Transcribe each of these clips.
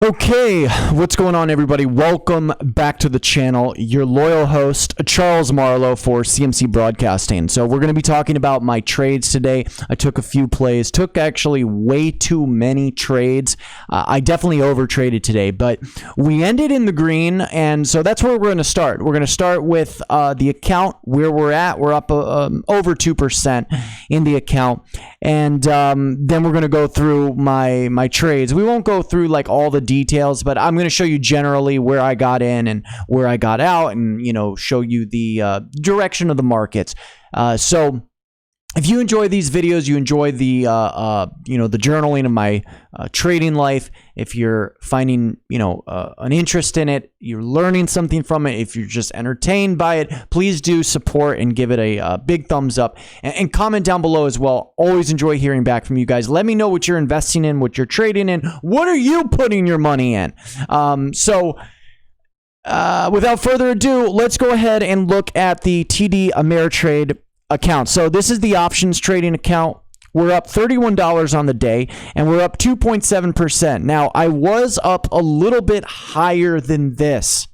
Okay, what's going on, everybody? Welcome back to the channel. Your loyal host, Charles Marlowe for CMC Broadcasting. So we're going to be talking about my trades today. I took a few plays, took actually way too many trades. I definitely overtraded today, but we ended in the green, and so that's where we're going to start. We're going to start with the account where we're at. We're up over 2% in the account, and then we're going to go through my trades. We won't go through like all the details, but I'm going to show you generally where I got in and where I got out, and show you the direction of the markets. So if you enjoy these videos, you enjoy the the journaling of my trading life, if you're finding an interest in it, you're learning something from it, if you're just entertained by it, please do support and give it a big thumbs up, and comment down below as well. Always enjoy hearing back from you guys. Let me know what you're investing in, what you're trading in, what are you putting your money in. Without further ado, let's go ahead and look at the TD Ameritrade account. So this is the options trading account. We're up $31 on the day, and we're up 2.7%. Now, I was up a little bit higher than this.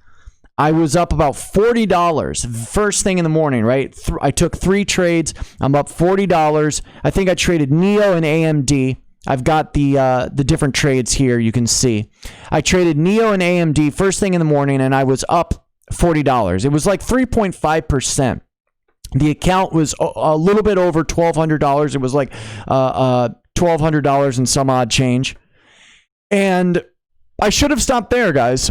I was up about $40 first thing in the morning, right? I took 3 trades. I'm up $40. I think I traded NIO and AMD. I've got the different trades here, you can see. I traded NIO and AMD first thing in the morning, and I was up $40. It was like 3.5%. The account was a little bit over $1,200. It was like $1,200 and some odd change. And I should have stopped there, guys.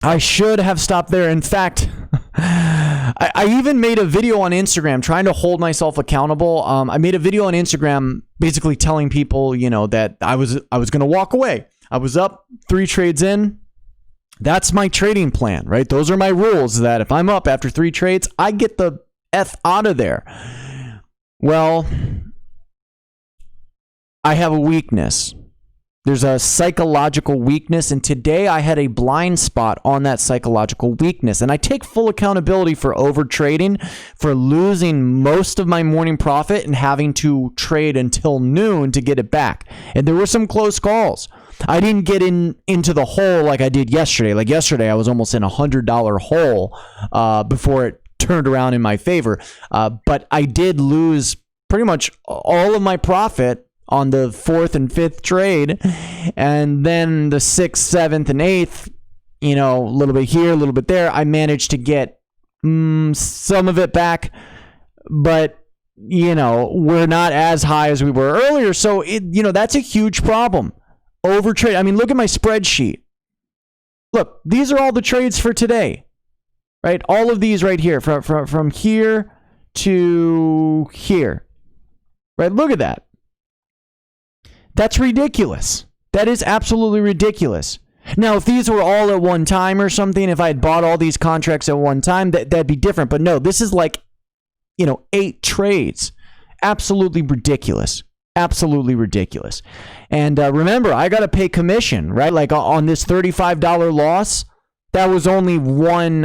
I should have stopped there. In fact, I even made a video on Instagram trying to hold myself accountable. I made a video on Instagram basically telling people, that I was going to walk away. I was up 3 trades in. That's my trading plan, right? Those are my rules, that if I'm up after 3 trades, I get the F out of there. Well, I have a weakness. There's a psychological weakness, and today I had a blind spot on that psychological weakness, and I take full accountability for overtrading, for losing most of my morning profit and having to trade until noon to get it back. And there were some close calls. I didn't get into the hole like I did yesterday. Like yesterday, I was almost in $100 hole before it turned around in my favor, but I did lose pretty much all of my profit on the 4th and 5th trade, and then the 6th, 7th, and 8th, a little bit here, a little bit there. I managed to get some of it back, but we're not as high as we were earlier, so that's a huge problem. Overtrade. I mean, look at my spreadsheet. Look, these are all the trades for today. Right, all of these right here, from here to here. Right, look at that. That's ridiculous. That is absolutely ridiculous. Now, if these were all at one time or something, if I had bought all these contracts at one time, that'd be different. But no, this is like, 8 trades. Absolutely ridiculous. Absolutely ridiculous. And remember, I got to pay commission, right? Like on this $35 loss. That was only one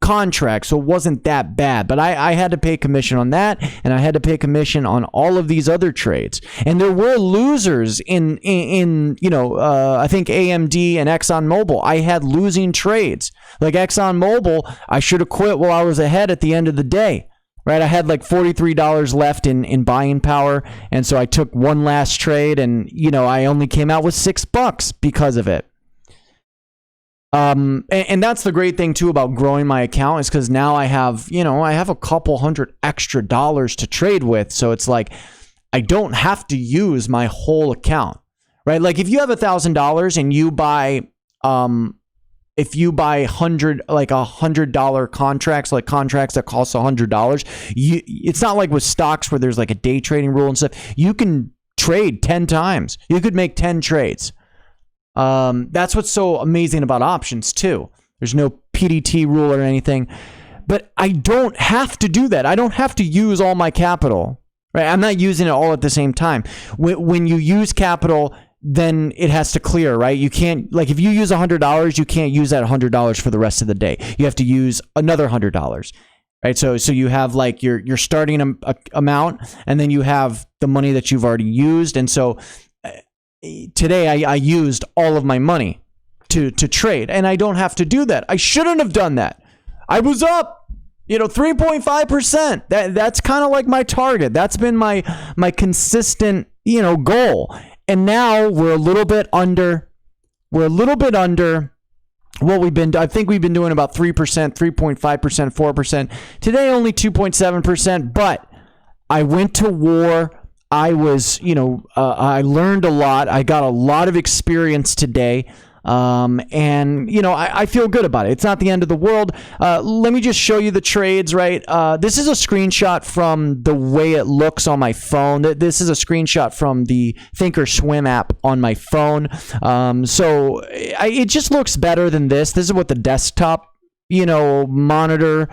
contract, so it wasn't that bad. But I had to pay commission on that, and I had to pay commission on all of these other trades. And there were losers in I think AMD and ExxonMobil. I had losing trades. Like ExxonMobil, I should have quit while I was ahead at the end of the day. Right, I had like $43 left in buying power, and so I took one last trade, and I only came out with $6 because of it. And that's the great thing too about growing my account, is because now I have, I have a couple $100 extra to trade with. So it's like, I don't have to use my whole account, right? Like if you have $1,000 and you buy, if you buy $100 contracts, like contracts that cost $100, it's not like with stocks where there's like a day trading rule and stuff. You can trade 10 times. You could make 10 trades. That's what's so amazing about options too. There's no PDT rule or anything, but I don't have to do that. I don't have to use all my capital, right? I'm not using it all at the same time. When you use capital, then it has to clear, right? You can't, like if you use $100, you can't use that $100 for the rest of the day. You have to use another $100, right? So you have like your starting amount, and then you have the money that you've already used. And so today I used all of my money to trade, and I don't have to do that. I shouldn't have done that. I was up, 3.5%. That's kind of like my target. That's been my consistent, goal. And now we're a little bit under what we've been. I think we've been doing about 3%, 3.5%, 4%. Today only 2.7%, but I went to war. I was, I learned a lot. I got a lot of experience today. I feel good about it. It's not the end of the world. Let me just show you the trades, right? This is a screenshot from the way it looks on my phone. This is a screenshot from the Thinkorswim app on my phone. It just looks better than this. This is what the desktop, monitor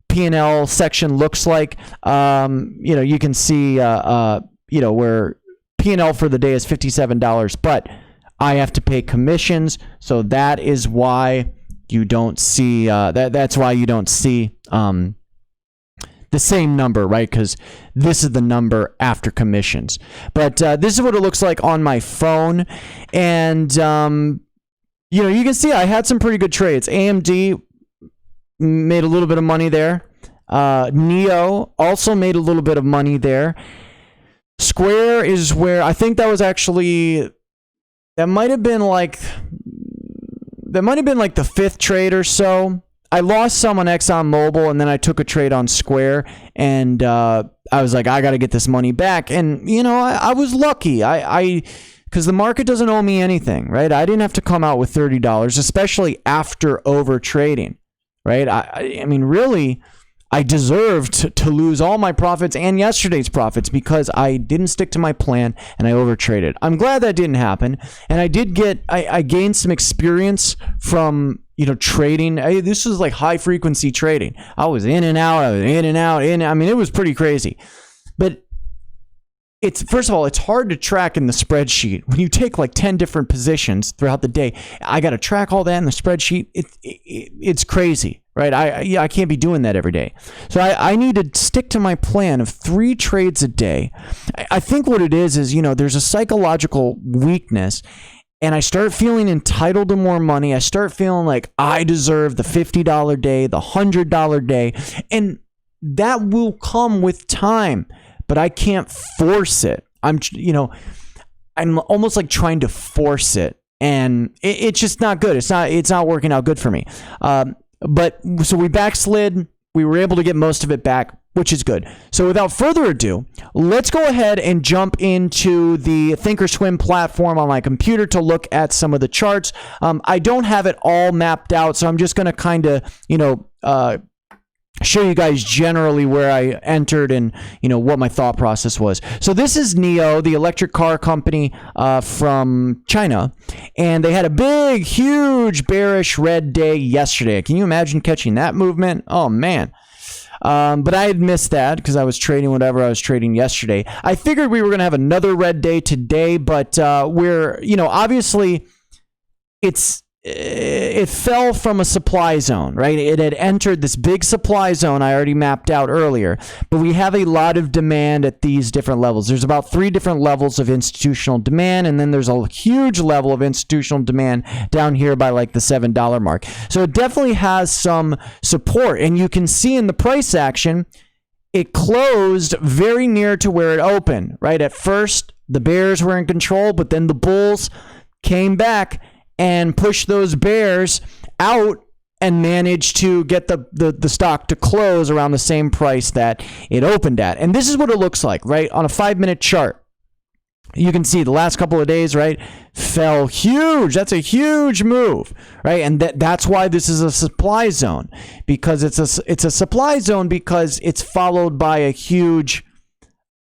P&L section looks like. You can see, where P&L for the day is $57, but I have to pay commissions, so that is why you don't see that's why you don't see the same number, right? Because this is the number after commissions. But this is what it looks like on my phone, and you can see I had some pretty good trades. AMD made a little bit of money there. NIO also made a little bit of money there. Square is where I think that was actually. That might have been like the fifth trade or so. I lost some on XOM Mobile, and then I took a trade on Square, and I was like, I got to get this money back. And, I was lucky. Because the market doesn't owe me anything, right? I didn't have to come out with $30, especially after over trading, right? I mean, really, I deserved to lose all my profits and yesterday's profits because I didn't stick to my plan and I overtraded. I'm glad that didn't happen. And I gained some experience from, trading. This was like high frequency trading. I was in and out. I mean, it was pretty crazy. But first of all, it's hard to track in the spreadsheet. When you take like 10 different positions throughout the day, I got to track all that in the spreadsheet. It's crazy, right? I can't be doing that every day. So I need to stick to my plan of 3 trades a day. I think what it is, there's a psychological weakness, and I start feeling entitled to more money. I start feeling like I deserve the $50 day, the $100 day, and that will come with time. But I can't force it. I'm almost like trying to force it, and it's just not good. It's not working out good for me. But so we backslid. We were able to get most of it back, which is good. So without further ado, let's go ahead and jump into the Thinkorswim platform on my computer to look at some of the charts. I don't have it all mapped out, so I'm just going to kind of, show you guys generally where I entered and what my thought process was. So this is NIO, the electric car company from China, and they had a big, huge bearish red day yesterday. Can you imagine catching that movement? Oh man. But I had missed that because I was trading whatever I was trading yesterday. I figured we were going to have another red day today, but we're obviously it fell from a supply zone, right? It had entered this big supply zone I already mapped out earlier, but we have a lot of demand at these different levels. There's about 3 different levels of institutional demand, and then there's a huge level of institutional demand down here by like the $7 mark. So it definitely has some support, and you can see in the price action, it closed very near to where it opened, right? At first, the bears were in control, but then the bulls came back and push those bears out and manage to get the stock to close around the same price that it opened at. And this is what it looks like, right? On a 5-minute chart, you can see the last couple of days, right, fell huge. That's a huge move, right? And that's why this is a supply zone, because it's a supply zone because it's followed by a huge,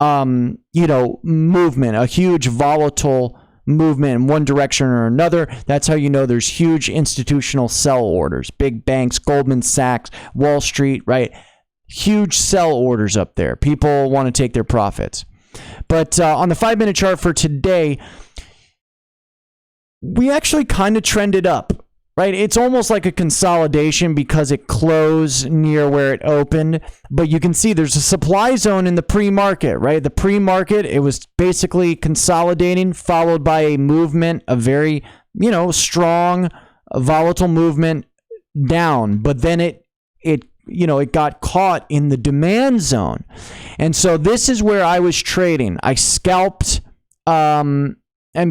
movement, a huge volatile movement in one direction or another. That's how there's huge institutional sell orders. Big banks, Goldman Sachs, Wall Street, right? Huge sell orders up there. People want to take their profits. But on the 5-minute chart for today, we actually kind of trended up. right? It's almost like a consolidation because it closed near where it opened, but you can see there's a supply zone in the pre-market, right? The pre-market, it was basically consolidating, followed by a movement, a very, strong, volatile movement down, but then it got caught in the demand zone. And so this is where I was trading. I scalped, I'm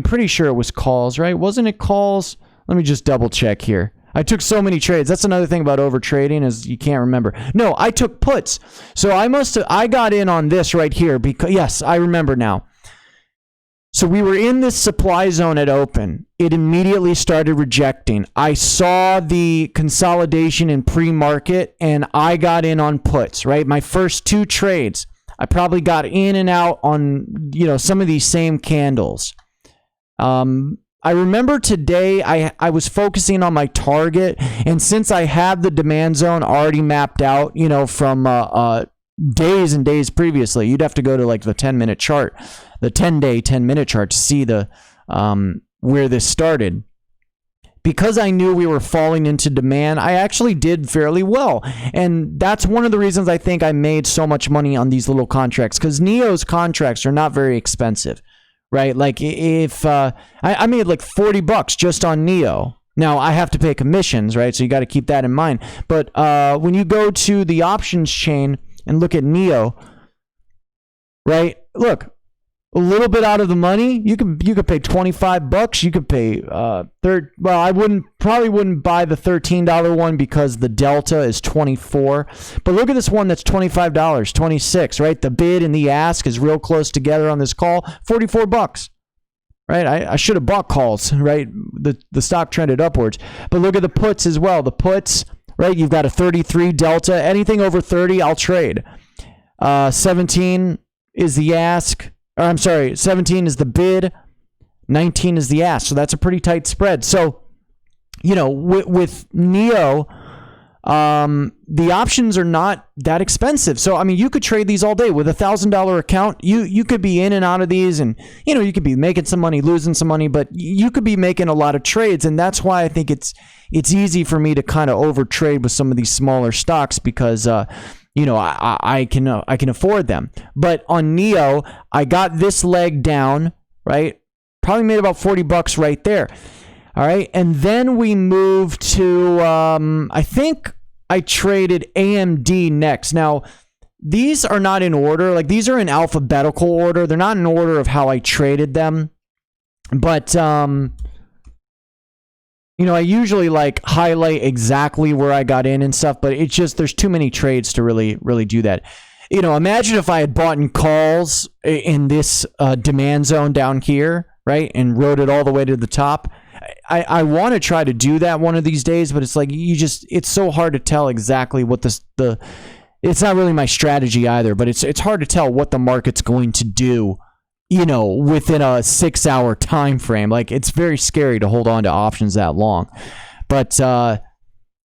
pretty sure it was calls, right? Wasn't it calls? Let me just double check here. I took so many trades. That's another thing about overtrading is you can't remember. No, I took puts. So I got in on this right here because, yes, I remember now. So we were in this supply zone at open. It immediately started rejecting. I saw the consolidation in pre-market and I got in on puts, right? My first 2 trades, I probably got in and out on, some of these same candles. I remember today I was focusing on my target, and since I have the demand zone already mapped out, from days and days previously, you'd have to go to like the 10-minute chart, the 10-day 10-minute chart to see the where this started. Because I knew we were falling into demand, I actually did fairly well. And that's one of the reasons I think I made so much money on these little contracts, because NIO's contracts are not very expensive. Right? Like if I made like $40 just on NIO. Now I have to pay commissions, right? So you got to keep that in mind. But when you go to the options chain and look at NIO, right? Look, a little bit out of the money. You could pay $25. You could pay Well, I probably wouldn't buy the $13 one because the delta is 24. But look at this one that's $25, $26, right? The bid and the ask is real close together on this call, $44. Right? I should have bought calls, right? The stock trended upwards. But look at the puts as well. The puts, right? You've got a 33 delta. Anything over 30, I'll trade. 17 is the ask. Or I'm sorry, 17 is the bid, 19 is the ask. So that's a pretty tight spread. So, with NIO, the options are not that expensive. So, I mean, you could trade these all day with $1,000 account. You could be in and out of these and, you could be making some money, losing some money, but you could be making a lot of trades. And that's why I think it's easy for me to kind of overtrade with some of these smaller stocks because, I can afford them. But on NIO, I got this leg down, right? Probably made about $40 right there. All right. And then we moved to, I think I traded AMD next. Now, these are not in order. Like these are in alphabetical order. They're not in order of how I traded them. But, I usually like highlight exactly where I got in and stuff, but it's just, there's too many trades to really do that. Imagine if I had bought in calls in this demand zone down here, right? And rode it all the way to the top. I want to try to do that one of these days, but it's like, it's so hard to tell exactly what it's not really my strategy either, but it's hard to tell what the market's going to do within a 6-hour time frame. Like it's very scary to hold on to options that long. But it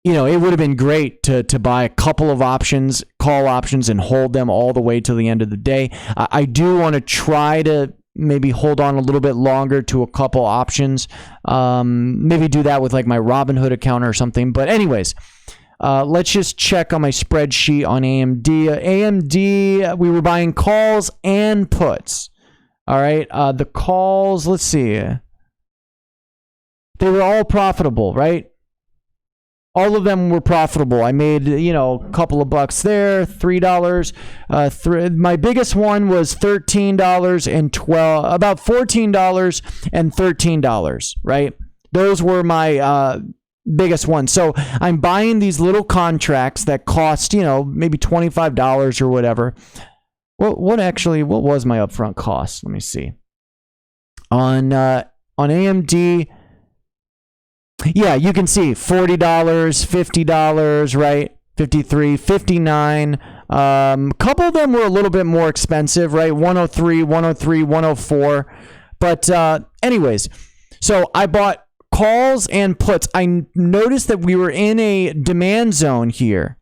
would have been great to buy a couple of options, call options, and hold them all the way till the end of the day. I do want to try to maybe hold on a little bit longer to a couple options. Maybe do that with like my Robinhood account or something. But anyways, let's just check on my spreadsheet on AMD. AMD, we were buying calls and puts. All right. The calls, let's see. They were all profitable, right? All of them were profitable. I made, a couple of bucks there, $3. My biggest one was $13 and about $14 and $13, right? Those were my biggest ones. So I'm buying these little contracts that cost, maybe $25 or whatever. What was my upfront cost? Let me see. On AMD, yeah, you can see $40, $50, right? $53, $59. Couple of them were a little bit more expensive, right? $103, $104. But anyways, so I bought calls and puts. I noticed that we were in a demand zone here.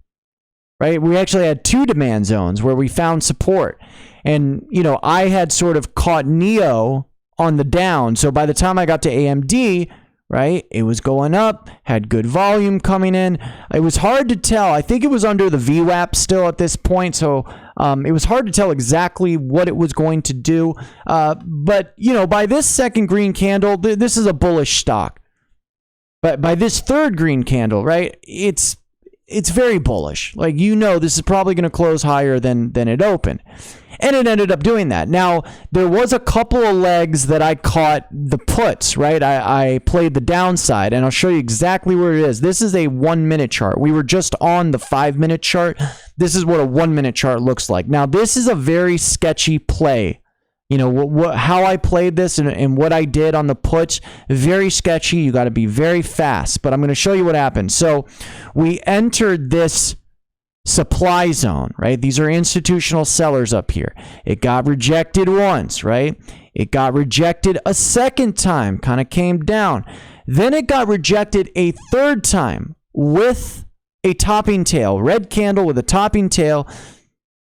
Right? We actually had 2 demand zones where we found support. And, I had sort of caught NIO on the down. So by the time I got to AMD, right? It was going up, had good volume coming in. It was hard to tell. I think it was under the VWAP still at this point, so it was hard to tell exactly what it was going to do. But, you know, by this second green candle, this is a bullish stock. But by this third green candle, right, it's very bullish. Like, you know, this is probably going to close higher than it opened. And it ended up doing that. Now, there was a couple of legs that I caught the puts, right? I played the downside, and I'll show you exactly where it is. This is a 1 minute chart. We were just on the 5 minute chart. This is what a 1 minute chart looks like. Now, this is a very sketchy play. You know, how I played this and what I did on the puts, very sketchy. You got to be very fast, but I'm going to show you what happened. So we entered this supply zone, right? These are institutional sellers up here. It got rejected once, right? It got rejected a second time, kind of came down. Then it got rejected a third time with a topping tail, red candle with a topping tail.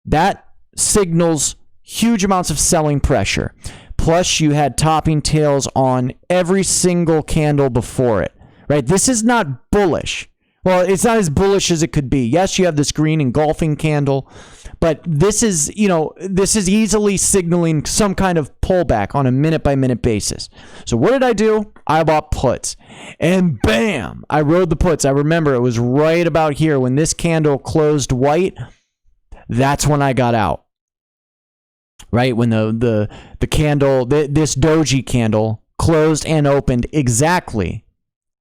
That signals huge amounts of selling pressure. Plus, you had topping tails on every single candle before it, right? This is not bullish. Well, it's not as bullish as it could be. Yes, you have this green engulfing candle, but this is, you know, this is easily signaling some kind of pullback on a minute-by-minute basis. So what did I do? I bought puts, and bam, I rode the puts. I remember it was right about here when this candle closed white. That's when I got out. Right when the candle, this doji candle closed and opened exactly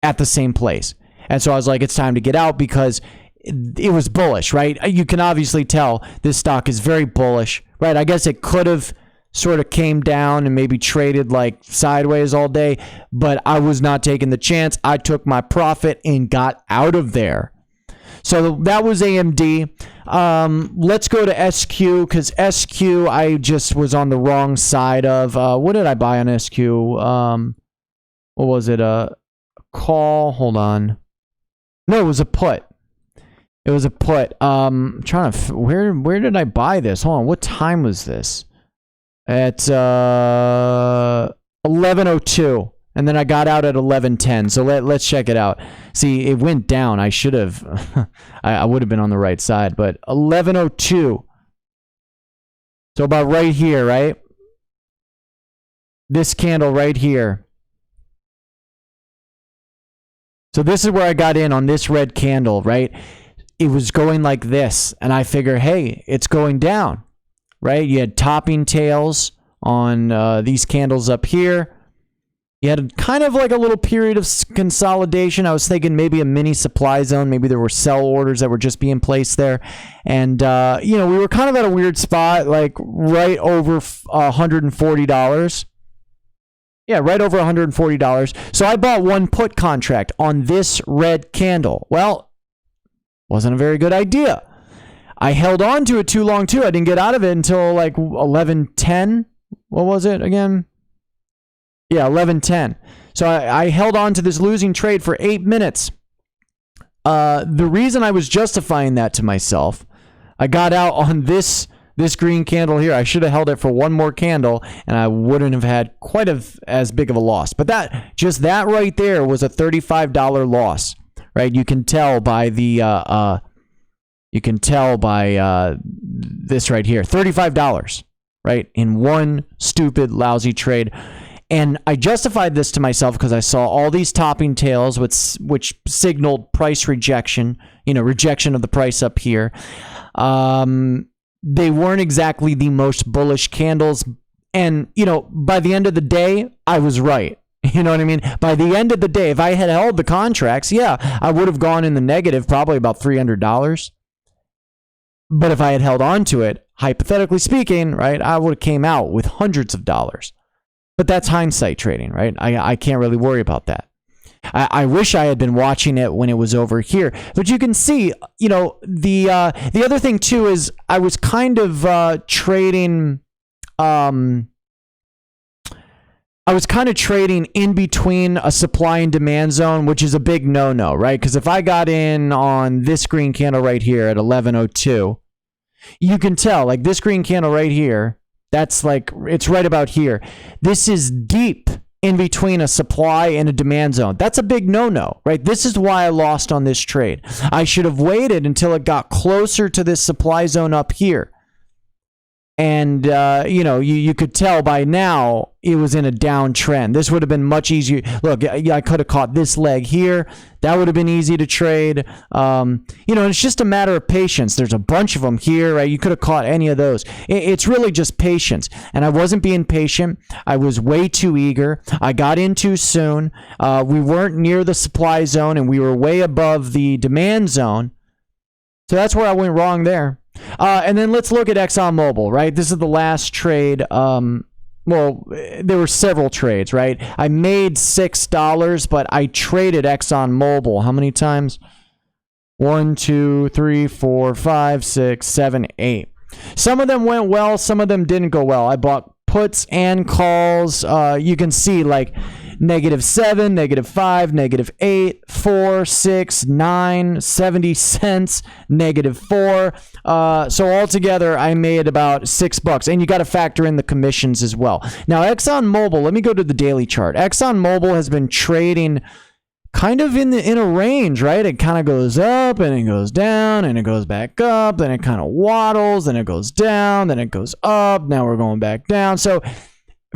at the same place. And so I was like, it's time to get out because it was bullish, right? You can obviously tell this stock is very bullish, right? I guess it could have sort of came down and maybe traded like sideways all day, but I was not taking the chance. I took my profit and got out of there. So that was AMD. Let's go to SQ because SQ I just was on the wrong side of. What did I buy on SQ? What was it? A call? Hold on. No, it was a put. It was a put. I'm trying to. Where did I buy this? Hold on. What time was this? At 11:02. And then I got out at 11:10. So let's check it out. See, it went down. I should have. I would have been on the right side. But 11:02. So about right here, right? This candle right here. So this is where I got in on this red candle, right? It was going like this. And I figure, hey, it's going down, right? You had topping tails on these candles up here. You had kind of like a little period of consolidation. I was thinking maybe a mini supply zone. Maybe there were sell orders that were just being placed there. And, you know, we were kind of at a weird spot, like right over $140. Yeah, right over $140. So I bought one put contract on this red candle. Well, wasn't a very good idea. I held on to it too long, too. I didn't get out of it until like 11:10. What was it again? Yeah, 11:10. So I held on to this losing trade for 8 minutes. The reason I was justifying that to myself, I got out on this green candle here. I should have held it for one more candle, and I wouldn't have had quite as big of a loss. But that right there was a $35 loss, right? You can tell by the this right here, $35, right, in one stupid, lousy trade. And I justified this to myself because I saw all these topping tails, which signaled price rejection, rejection of the price up here. They weren't exactly the most bullish candles. And, by the end of the day, I was right. You know what I mean? By the end of the day, if I had held the contracts, yeah, I would have gone in the negative, probably about $300. But if I had held on to it, hypothetically speaking, right, I would have came out with hundreds of dollars. But that's hindsight trading, right? I can't really worry about that. I wish I had been watching it when it was over here. But you can see, the other thing too is I was kind of trading. I was kind of trading in between a supply and demand zone, which is a big no-no, right? Because if I got in on this green candle right here at 11:02, you can tell, this green candle right here. That's it's right about here. This is deep in between a supply and a demand zone. That's a big no-no, right? This is why I lost on this trade. I should have waited until it got closer to this supply zone up here. And, you could tell by now it was in a downtrend. This would have been much easier. Look, I could have caught this leg here. That would have been easy to trade. It's just a matter of patience. There's a bunch of them here, right? You could have caught any of those. It's really just patience. And I wasn't being patient. I was way too eager. I got in too soon. We weren't near the supply zone, and we were way above the demand zone. So that's where I went wrong there. And then let's look at ExxonMobil, right? This is the last trade. There were several trades, right? I made $6, but I traded ExxonMobil how many times? 1, 2, 3, 4, 5, 6, 7, 8. Some of them went well. Some of them didn't go well. I bought puts and calls. You can see like -7, -5, -8, 4, 6, 9, 70 cents, -4. So altogether, I made about $6. And you got to factor in the commissions as well. Now, ExxonMobil, let me go to the daily chart. ExxonMobil has been trading kind of in a range, right? It kind of goes up and it goes down and it goes back up. Then it kind of waddles, then it goes down, then it goes up. Now we're going back down. So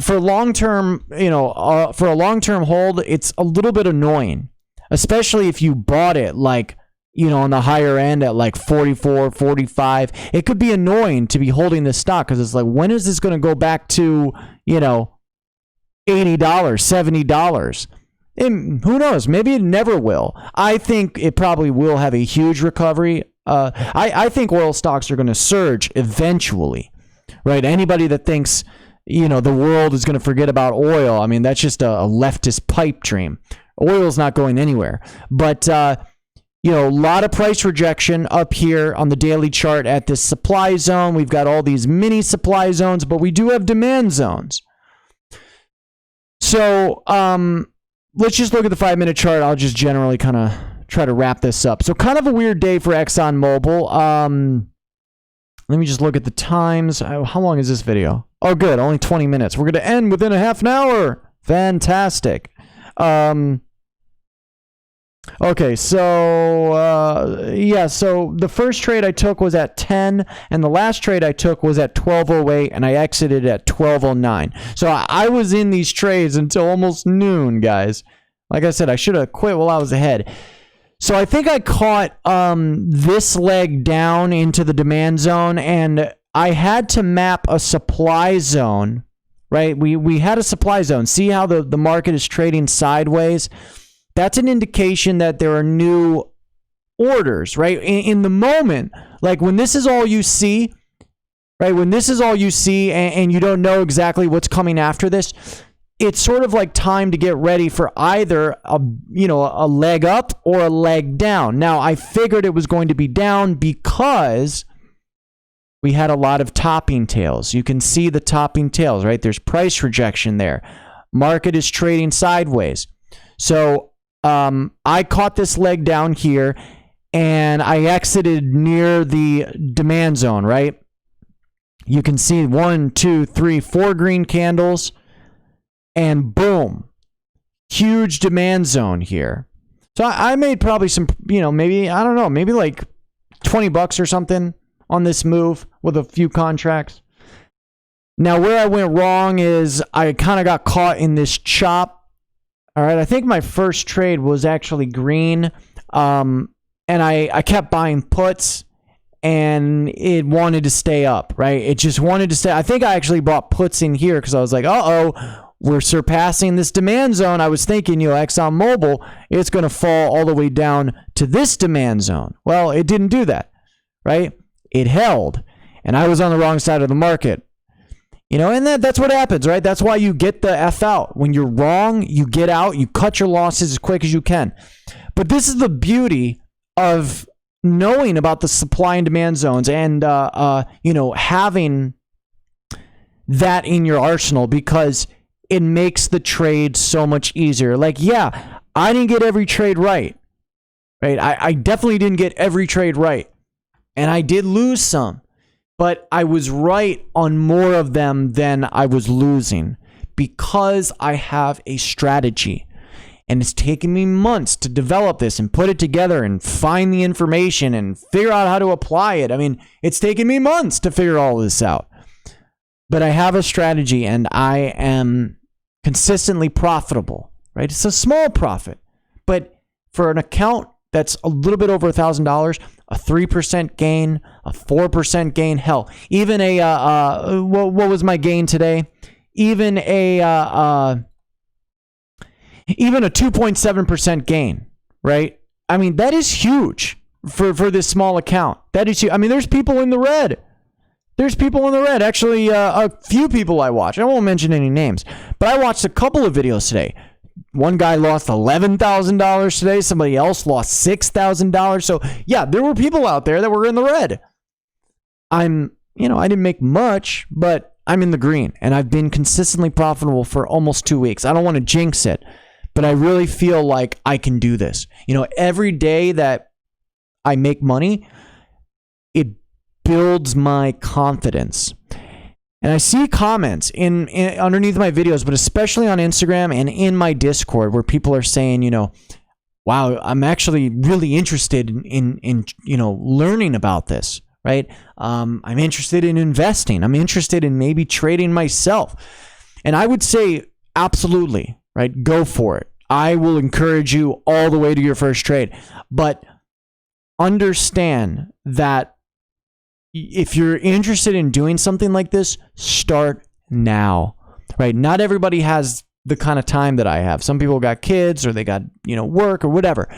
for long-term, for a long-term hold, it's a little bit annoying, especially if you bought it like, on the higher end at like 44, 45. It could be annoying to be holding this stock because it's like, when is this going to go back to, $80, $70? And who knows? Maybe it never will. I think it probably will have a huge recovery. I think oil stocks are going to surge eventually, right? Anybody that thinks the world is going to forget about oil, I mean, that's just a leftist pipe dream. Oil's not going anywhere. But, a lot of price rejection up here on the daily chart at this supply zone. We've got all these mini supply zones, but we do have demand zones. So, let's just look at the 5-minute chart. I'll just generally kind of try to wrap this up. So kind of a weird day for ExxonMobil. Let me just look at the times. How long is this video? Oh, good. Only 20 minutes. We're going to end within a half an hour. Fantastic. Okay, so the first trade I took was at 10, and the last trade I took was at 12:08, and I exited at 12:09. So I was in these trades until almost noon, guys. Like I said, I should have quit while I was ahead. So I think I caught this leg down into the demand zone, and I had to map a supply zone, right? We had a supply zone. See how the market is trading sideways? That's an indication that there are new orders, right? In the moment, like when this is all you see, right? When this is all you see and you don't know exactly what's coming after this, it's sort of like time to get ready for either a leg up or a leg down. Now, I figured it was going to be down because we had a lot of topping tails. You can see the topping tails, right? There's price rejection there. Market is trading sideways. So I caught this leg down here and I exited near the demand zone, right? You can see 1, 2, 3, 4 green candles and boom, huge demand zone here. So I made probably some, maybe like $20 or something on this move with a few contracts. Now, where I went wrong is I kind of got caught in this chop. All right, I think my first trade was actually green, and I kept buying puts, and it wanted to stay up, right? It just wanted to stay. I think I actually bought puts in here because I was like, we're surpassing this demand zone. I was thinking, ExxonMobil, it's going to fall all the way down to this demand zone. Well, it didn't do that, right? It held, and I was on the wrong side of the market. And that's what happens, right? That's why you get the F out. When you're wrong, you get out, you cut your losses as quick as you can. But this is the beauty of knowing about the supply and demand zones and, having that in your arsenal because it makes the trade so much easier. Like, yeah, I didn't get every trade right? I definitely didn't get every trade right. And I did lose some. But I was right on more of them than I was losing because I have a strategy. And it's taken me months to develop this and put it together and find the information and figure out how to apply it. I mean, it's taken me months to figure all this out. But I have a strategy and I am consistently profitable, right? It's a small profit. But for an account that's a little bit over $1,000, a 3% gain, a 4% gain, hell, even what was my gain today? Even a 2.7% gain, right? I mean, that is huge for this small account. That is huge. I mean, there's people in the red. There's people in the red. Actually, a few people I watch. I won't mention any names, but I watched a couple of videos today. One guy lost $11,000 today. Somebody else lost $6,000. So yeah, there were people out there that were in the red. I didn't make much, but I'm in the green and I've been consistently profitable for almost 2 weeks. I don't want to jinx it, but I really feel like I can do this. Every day that I make money, it builds my confidence. And I see comments in underneath my videos, but especially on Instagram and in my Discord, where people are saying, wow, I'm actually really interested in learning about this, right? I'm interested in investing. I'm interested in maybe trading myself. And I would say, absolutely, right? Go for it. I will encourage you all the way to your first trade. But understand that if you're interested in doing something like this, start now, right? Not everybody has the kind of time that I have. Some people got kids or they got, work or whatever.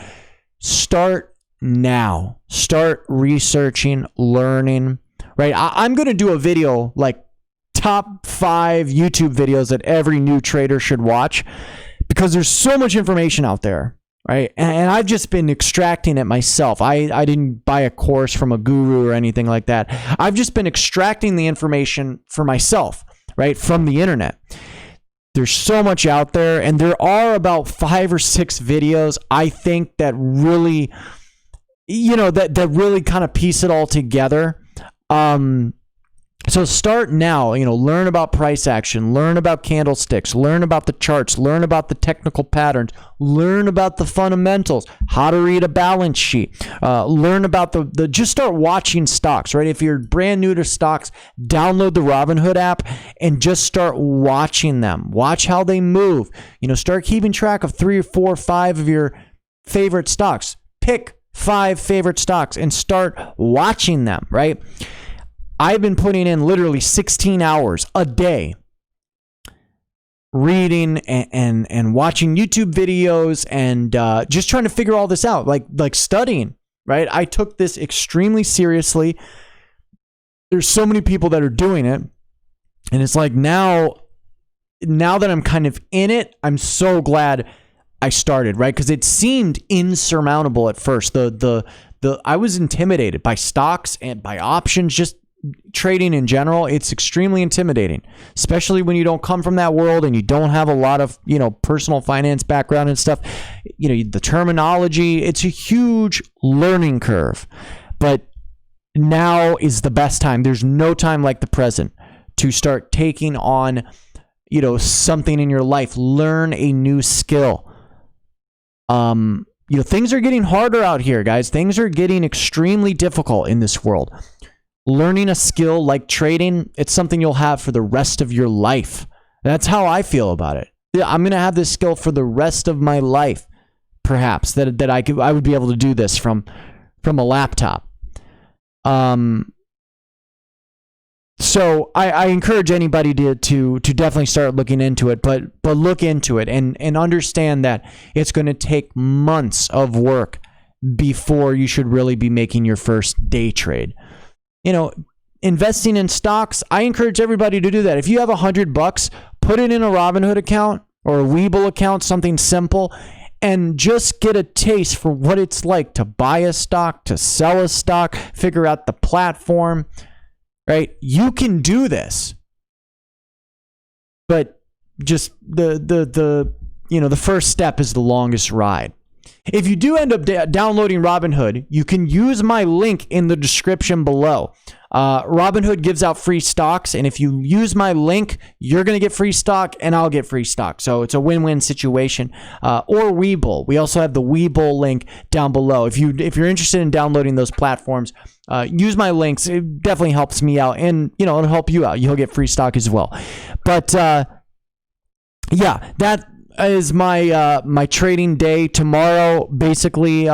Start now. Start researching, learning, right? I'm going to do a video like top 5 YouTube videos that every new trader should watch because there's so much information out there. Right. And I've just been extracting it myself. I didn't buy a course from a guru or anything like that. I've just been extracting the information for myself, right, from the internet. There's so much out there, and there are about 5 or 6 videos I think that really, that really kind of piece it all together. So start now, learn about price action, learn about candlesticks, learn about the charts, learn about the technical patterns, learn about the fundamentals, how to read a balance sheet, learn about just start watching stocks, right? If you're brand new to stocks, download the Robinhood app and just start watching them. Watch how they move. Start keeping track of 3 or 4 or 5 of your favorite stocks. Pick 5 favorite stocks and start watching them, right? I've been putting in literally 16 hours a day reading and watching YouTube videos and just trying to figure all this out, like studying, right? I took this extremely seriously. There's so many people that are doing it. And it's like now that I'm kind of in it, I'm so glad I started, right? Because it seemed insurmountable at first. I was intimidated by stocks and by options, just trading in general. It's extremely intimidating, especially when you don't come from that world and you don't have a lot of, personal finance background and stuff. The terminology, it's a huge learning curve. But now is the best time. There's no time like the present to start taking on, something in your life. Learn a new skill. Things are getting harder out here, guys. Things are getting extremely difficult in this world. Learning a skill like trading, it's something you'll have for the rest of your life. That's how I feel about it. I'm going to have this skill for the rest of my life, perhaps, that I would be able to do this from a laptop. So I encourage anybody to definitely start looking into it, but look into it and understand that it's going to take months of work before you should really be making your first day trade. Investing in stocks, I encourage everybody to do that. If you have $100, put it in a Robinhood account or a WeBull account, something simple, and just get a taste for what it's like to buy a stock, to sell a stock, figure out the platform, right? You can do this. But just the first step is the longest ride. If you do end up downloading Robinhood, you can use my link in the description below. Robinhood gives out free stocks, and if you use my link, you're going to get free stock, and I'll get free stock. So it's a win-win situation. Or WeBull. We also have the WeBull link down below. If you're interested in downloading those platforms, use my links. It definitely helps me out, and it'll help you out. You'll get free stock as well. But yeah, that is my trading day tomorrow. Basically,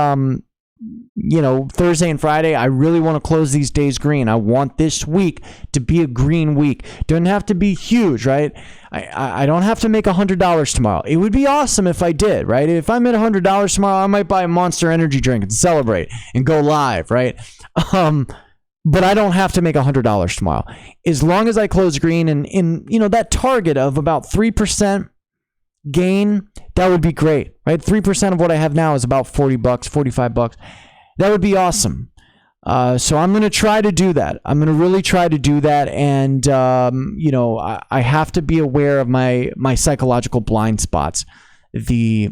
Thursday and Friday, I really want to close these days green. I want this week to be a green week. Doesn't have to be huge, right? I don't have to make $100 tomorrow. It would be awesome if I did, right? If I made $100 tomorrow, I might buy a Monster Energy drink and celebrate and go live, right? But I don't have to make $100 tomorrow. As long as I close green and in that target of about 3% gain, that would be great, right? 3% of what I have now is about $40, $45. That would be awesome. So I'm going to try to do that. I'm going to really try to do that. And, I have to be aware of my psychological blind spots, the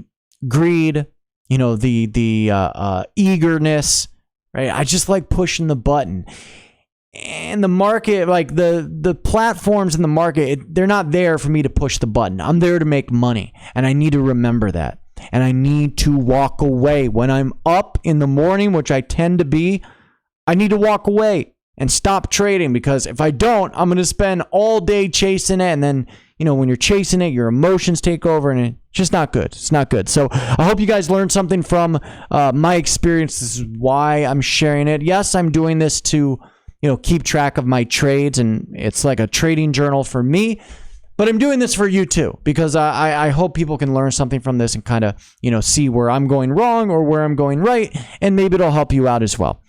greed, the eagerness, right? I just like pushing the button. And the market, like the platforms in the market, they're not there for me to push the button. I'm there to make money, and I need to remember that. And I need to walk away when I'm up in the morning, which I tend to be. I need to walk away and stop trading, because if I don't, I'm going to spend all day chasing it. And then, when you're chasing it, your emotions take over, and it's just not good. It's not good. So I hope you guys learned something from my experience. This is why I'm sharing it. Yes, I'm doing this to keep track of my trades, and it's like a trading journal for me, but I'm doing this for you too, because I hope people can learn something from this and kind of, see where I'm going wrong or where I'm going right, and maybe it'll help you out as well.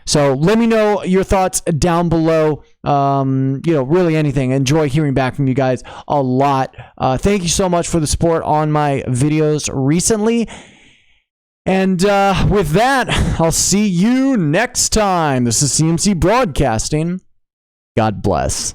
So let me know your thoughts down below. Really anything. Enjoy hearing back from you guys a lot. Thank you so much for the support on my videos recently. And with that, I'll see you next time. This is CMC Broadcasting. God bless.